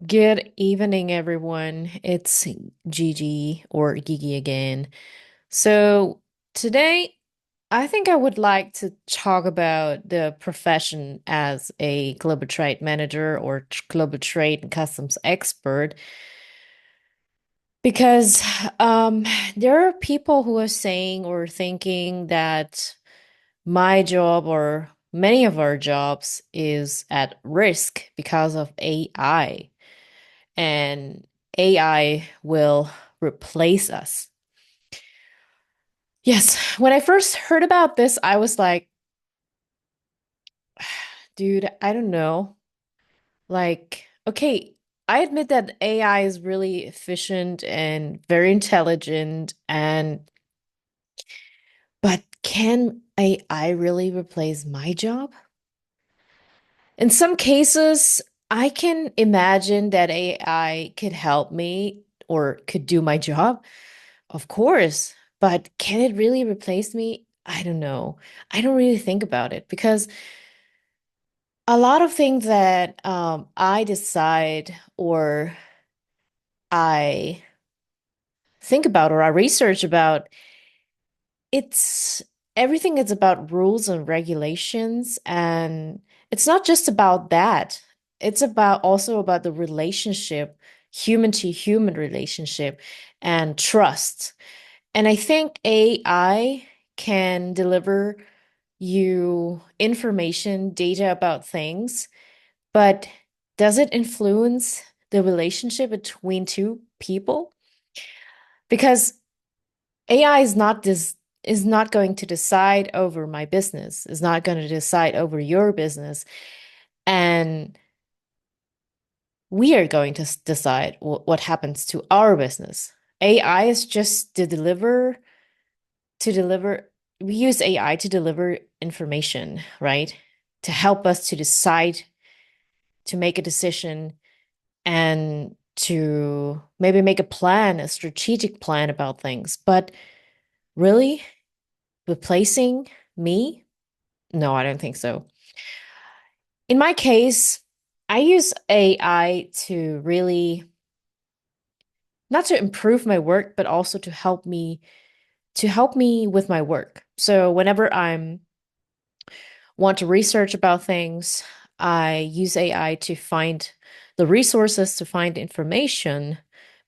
Good evening, everyone. It's Gigi or Gigi again. So, today, I think I would like to talk about the profession as a global trade manager or global trade and customs expert because um, there are people who are saying or thinking that my job or many of our jobs is at risk because of AI. And AI will replace us. Yes, when I first heard about this, I was like, dude, I don't know. Like, okay, I admit that AI is really efficient and very intelligent and but can AI really replace my job? In some cases, I can imagine that AI could help me or could do my job. Of course, but can it really replace me? I don't know. I don't really think about it because a lot of things that I decide or I think about or I research about, it's everything is about rules and regulations, and it's not just about that. It's about also about the relationship, human to human relationship and trust. And I think AI can deliver you information, data about things, but does it influence the relationship between two people? Because AI is not going to decide over my business, is not going to decide over your business, and we are going to decide what happens to our business. AI is just to deliver, we use AI to deliver information, right? To help us to decide, to make a decision, and to maybe make a plan, a strategic plan about things. But really, replacing me? No, I don't think so. In my case, I use AI to really not to improve my work, but also to help me with my work. So whenever I'm want to research about things, I use AI to find the resources to find information,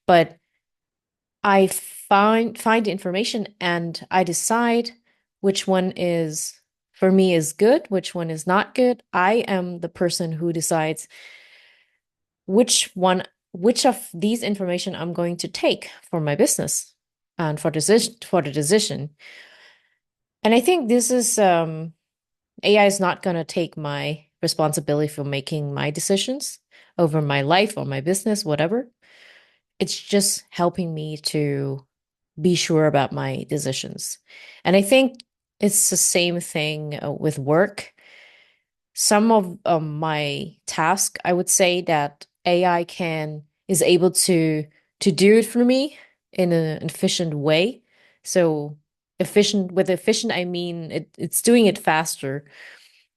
but I find information and I decide which one is for me is good, which one is not good. I am the person who decides which one, which of these information I'm going to take for my business and for the decision. And I think this is AI is not going to take my responsibility for making my decisions over my life or my business, whatever. It's just helping me to be sure about my decisions. And I think it's the same thing with work. Some of my task, I would say that AI can is able to do it for me in an efficient way. So efficient with efficient, I mean it's doing it faster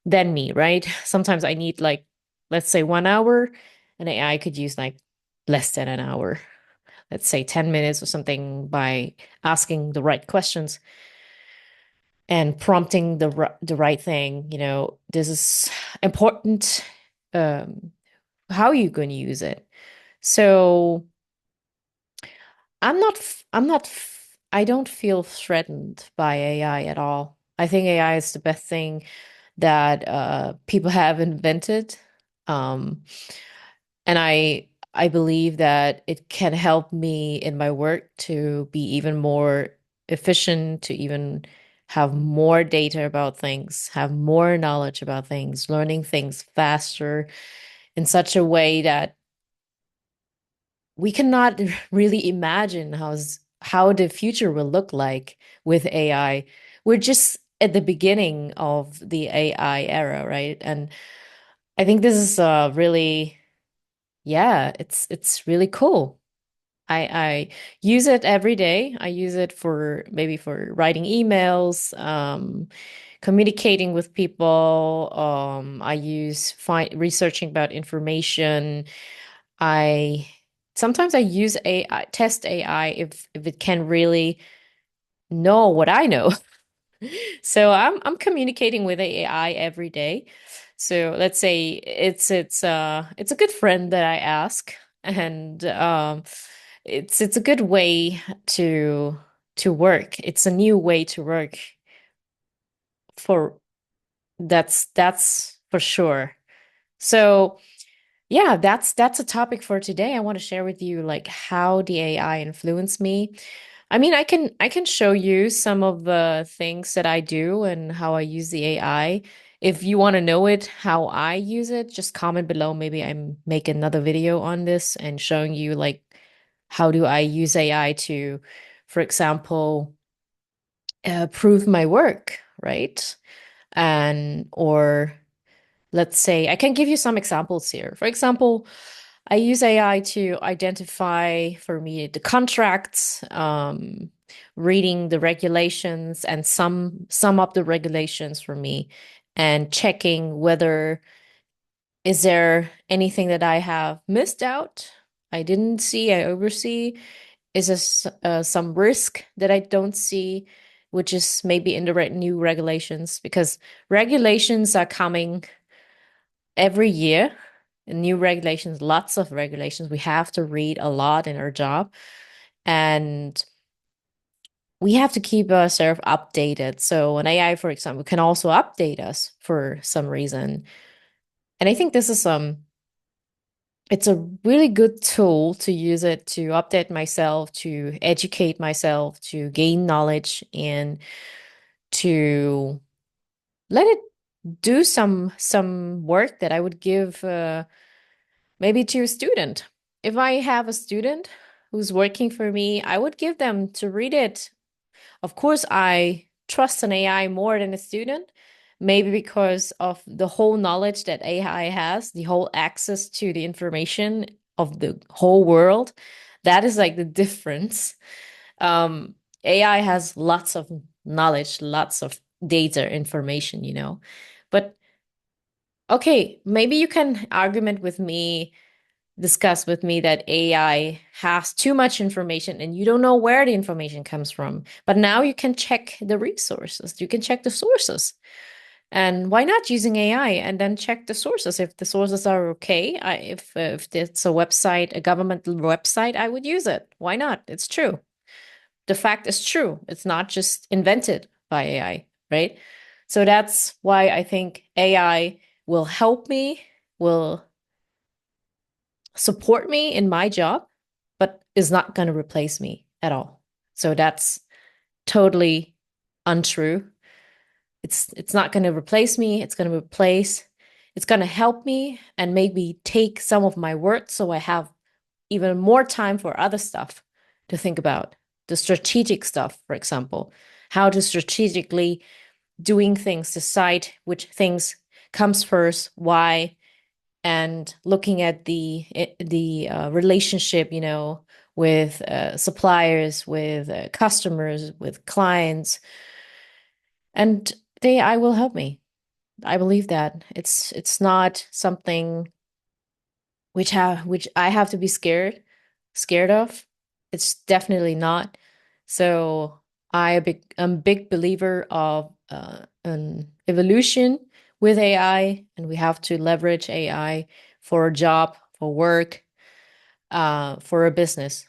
than me, right? Sometimes I need like, let's say 1 hour, and AI could use like less than an hour. Let's say 10 minutes or something by asking the right questions and prompting the right thing. This is important. How are you going to use it? So I don't feel threatened by AI at all. I think AI is the best thing that people have invented. Um, and I believe that it can help me in my work to be even more efficient, to even have more data about things, have more knowledge about things, learning things faster in such a way that we cannot really imagine how the future will look like with AI. We're just at the beginning of the AI era, right? And I think this is really, yeah, it's really cool. I use it every day. I use it for maybe for writing emails, communicating with people. I use find researching about information. I sometimes I use AI, test AI if it can really know what I know. So I'm communicating with AI every day. So let's say it's a good friend that I ask, and it's a good way to work. It's a new way to work for that's for sure. So yeah, that's a topic for today. I want to share with you like how the AI influenced me. I mean, I can show you some of the things that I do and how I use the AI. If you want to know it, how I use it, just comment below. Maybe I make another video on this and showing you like how do I use AI to, for example, prove my work, right? And or let's say I can give you some examples here. For example, I use AI to identify for me the contracts, reading the regulations and sum up the regulations for me and checking whether is there anything that I have missed out, I didn't see, I oversee. Is there some risk that I don't see, which is maybe in the new regulations? Because regulations are coming every year, new regulations, lots of regulations. We have to read a lot in our job, and we have to keep ourselves updated. So an AI, for example, can also update us for some reason. And I think this is it's a really good tool to use it to update myself, to educate myself, to gain knowledge, and to let it do some work that I would give maybe to a student. If I have a student who's working for me, I would give them to read it. Of course, I trust an AI more than a student, maybe because of the whole knowledge that AI has, the whole access to the information of the whole world. That is like the difference. AI has lots of knowledge, lots of data information, But okay, maybe you can argument with me, discuss with me that AI has too much information and you don't know where the information comes from. But now you can check the resources, you can check the sources. And why not using AI and then check the sources? If the sources are okay, if it's a website, a governmental website, I would use it. Why not? It's true. The fact is true. It's not just invented by AI, right? So that's why I think AI will help me, will support me in my job, but is not going to replace me at all. So that's totally untrue. It's not going to replace me. It's going to help me and maybe take some of my work so I have even more time for other stuff to think about. The strategic stuff, for example, how to strategically doing things, decide which things comes first, why, and looking at the relationship, with suppliers, with customers, with clients, and they I will help me. I believe that it's not something which I have to be scared of. It's definitely not. So I'm a big believer of an evolution with AI, and we have to leverage AI for a job, for work, for a business.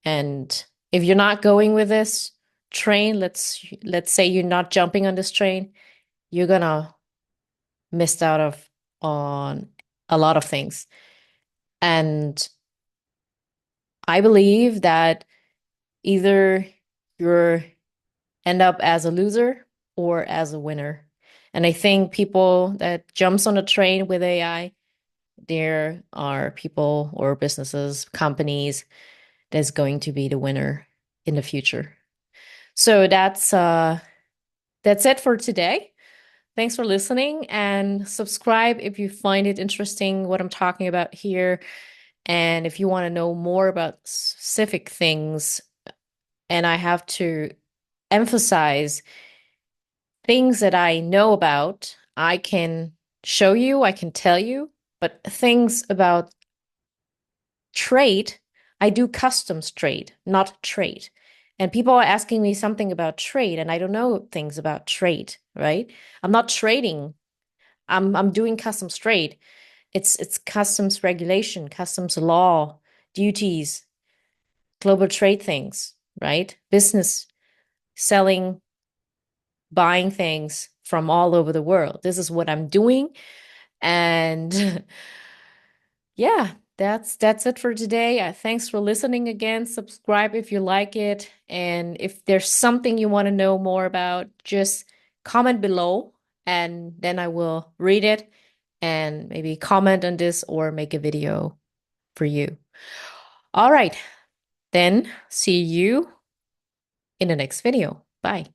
And if you're not going with this train, let's say you're not jumping on this train, you're gonna miss out of on a lot of things. And I believe that either you're end up as a loser or as a winner. And I think people that jumps on a train with AI, there are people or businesses, companies that's going to be the winner in the future. So that's it for today. Thanks for listening and subscribe if you find it interesting what I'm talking about here. And if you want to know more about specific things, and I have to emphasize things that I know about, I can show you, I can tell you, but things about Trade, I do customs trade, not trade. And people are asking me something about trade, and I don't know things about trade, right? I'm not trading. I'm doing customs trade. It's customs regulation, customs law, duties, global trade things, right? Business, selling, buying things from all over the world. This is what I'm doing. And yeah, that's it for today. Thanks for listening again. Subscribe if you like it. And if there's something you want to know more about, just comment below and then I will read it and maybe comment on this or make a video for you. All right, then see you in the next video. Bye.